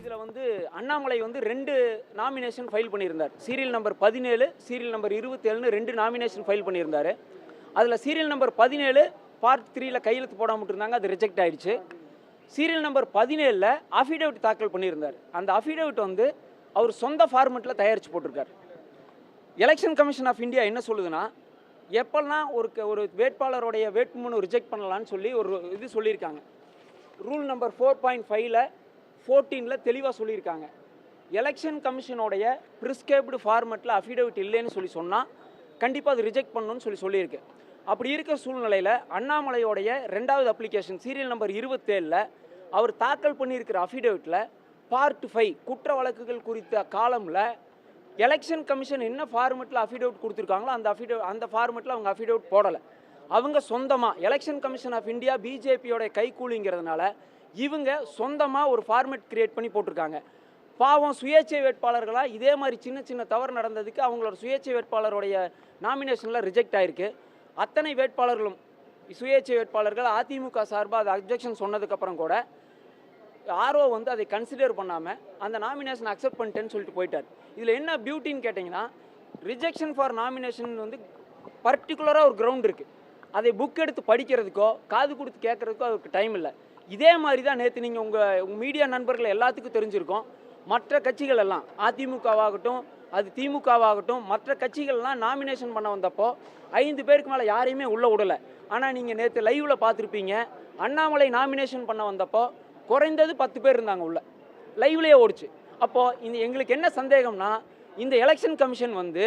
இதில் வந்து அண்ணாமலை வந்து 2 நாமினேஷன் ஃபைல் பண்ணியிருந்தார். சீரியல் நம்பர் 17, சீரியல் நம்பர் 27னு 2 நாமினேஷன் ஃபைல் பண்ணியிருந்தார். அதில் சீரியல் நம்பர் 17 பார்ட் 3ல கையெழுத்து போடாமல் இருந்தாங்க, அது ரிஜெக்ட் ஆயிடுச்சு. சீரியல் நம்பர் 17ல் அஃபிடேவிட் தாக்கல் பண்ணியிருந்தார். அந்த அஃபிடேவிட் வந்து அவர் சொந்த ஃபார்மெட்டில் தயாரித்து போட்டிருக்கார். எலெக்ஷன் கமிஷன் ஆஃப் இந்தியா என்ன சொல்லுதுன்னா, எப்பெல்லாம் ஒரு வேட்பாளருடைய வேட்புமனு ரிஜெக்ட் பண்ணலான்னு சொல்லி ஒரு இது சொல்லியிருக்காங்க. ரூல் நம்பர் 4.5ல் 14ல் தெளிவாக சொல்லியிருக்காங்க. எலெக்ஷன் கமிஷனோடைய ப்ரிஸ்கிரைப்டு ஃபார்மெட்டில் அஃபிடேவிட் இல்லைன்னு சொன்னால் கண்டிப்பாக அது ரிஜெக்ட் பண்ணணும்னு சொல்லியிருக்கு. அப்படி இருக்கிற சூழ்நிலையில் அண்ணாமலையோடைய 2வது அப்ளிகேஷன் சீரியல் நம்பர் 27ல் அவர் தாக்கல் பண்ணியிருக்கிற அஃபிடேவிட்டில் பார்ட் 5 குற்ற வழக்குகள் குறித்த காலமில் எலெக்ஷன் கமிஷன் என்ன ஃபார்மெட்டில் அஃபிடேவிட் கொடுத்துருக்காங்களோ அந்த ஃபார்மெட்டில் அவங்க அஃபிடேவிட் போடலை. அவங்க சொந்தமாக எலெக்ஷன் கமிஷன் ஆஃப் இந்தியா பிஜேபியோடைய கைக்கூலிங்கிறதுனால இவங்க சொந்தமாக ஒரு ஃபார்மெட் கிரியேட் பண்ணி போட்டிருக்காங்க. பாவம் சுயேட்சை வேட்பாளர்களாக இதே மாதிரி சின்ன சின்ன தவறு நடந்ததுக்கு அவங்களோட சுயேட்சை வேட்பாளருடைய நாமினேஷனில் ரிஜெக்ட் ஆகிருக்கு. அத்தனை வேட்பாளர்களும் சுயேட்சை வேட்பாளர்கள் அதிமுக சார்பாக அது அப்ஜெக்ஷன் சொன்னதுக்கப்புறம் கூட ஆர்ஓ வந்து அதை கன்சிடர் பண்ணாமல் அந்த நாமினேஷன் அக்செப்ட் பண்ணிட்டேன்னு சொல்லிட்டு போயிட்டார். இதில் என்ன பியூட்டின்னு கேட்டிங்கன்னா, ரிஜெக்ஷன் ஃபார் நாமினேஷன் வந்து பர்டிகுலராக ஒரு கிரவுண்ட் இருக்குது. அதை புக் எடுத்து படிக்கிறதுக்கோ காது கொடுத்து கேட்குறதுக்கோ அதுக்கு டைம் இல்லை. இதே மாதிரி தான் நேற்று நீங்கள் உங்கள் மீடியா நண்பர்கள் எல்லாத்துக்கும் தெரிஞ்சிருக்கோம். மற்ற கட்சிகள் எல்லாம் அதிமுகவாகட்டும் அது திமுகவாகட்டும் மற்ற கட்சிகள்லாம் நாமினேஷன் பண்ண வந்தப்போ 5 பேருக்கு மேலே யாரையுமே உள்ளே விடலை. ஆனால் நீங்கள் நேற்று லைவில் பார்த்துருப்பீங்க, அண்ணாமலை நாமினேஷன் பண்ண வந்தப்போ குறைந்தது 10 பேர் இருந்தாங்க உள்ள, லைவ்லேயே ஓடிச்சு. அப்போது எங்களுக்கு என்ன சந்தேகம்னா, இந்த எலெக்ஷன் கமிஷன் வந்து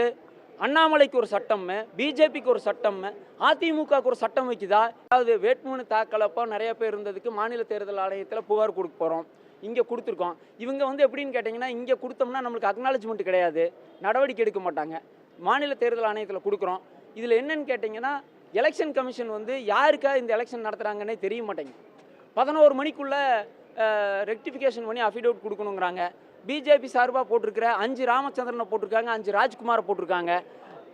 அண்ணாமலைக்கு ஒரு சட்டம், பிஜேபிக்கு ஒரு சட்டம், அதிமுகவுக்கு ஒரு சட்டம் வைக்குதா? அதாவது வேட்புமனு தாக்கலப்போ நிறைய பேர் இருந்ததுக்கு மாநில தேர்தல் ஆணையத்தில் புகார் கொடுக்க போகிறோம், இங்கே கொடுத்துருக்கோம். இவங்க வந்து எப்படின்னு கேட்டிங்கன்னா, இங்கே கொடுத்தோம்னா நம்மளுக்கு அக்னாலஜ்மெண்ட் கிடையாது, நடவடிக்கை எடுக்க மாட்டாங்க. மாநில தேர்தல் ஆணையத்தில் கொடுக்குறோம். இதில் என்னன்னு கேட்டிங்கன்னா, எலெக்ஷன் கமிஷன் வந்து யாருக்காக இந்த எலெக்ஷன் நடத்துகிறாங்கன்னே தெரிய மாட்டேங்குது. 11 மணிக்குள்ளே ரெக்டிஃபிகேஷன் பண்ணி அஃபிடேவிட் கொடுக்கணுங்கிறாங்க. பிஜேபி சார்பாக போட்டிருக்கிற 5 ராமச்சந்திரனை போட்டிருக்காங்க, 5 ராஜ்குமாரை போட்டிருக்காங்க.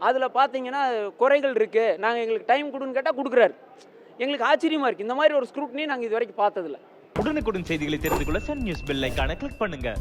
அதில் பார்த்தீங்கன்னா குறைகள் இருக்குது, நாங்கள் எங்களுக்கு டைம் கொடுன்னு கேட்டால் கொடுக்குறாரு. எங்களுக்கு ஆச்சரியமாக இருக்குது. இந்த மாதிரி ஒரு ஸ்க்ரூட்னி நாங்கள் இது வரைக்கும் பார்த்ததில்ல. உடனுக்குடன் செய்திகளை தெரிந்து கொள்ள சன் நியூஸ் பெல் ஐகானை கிளிக் பண்ணுங்கள்.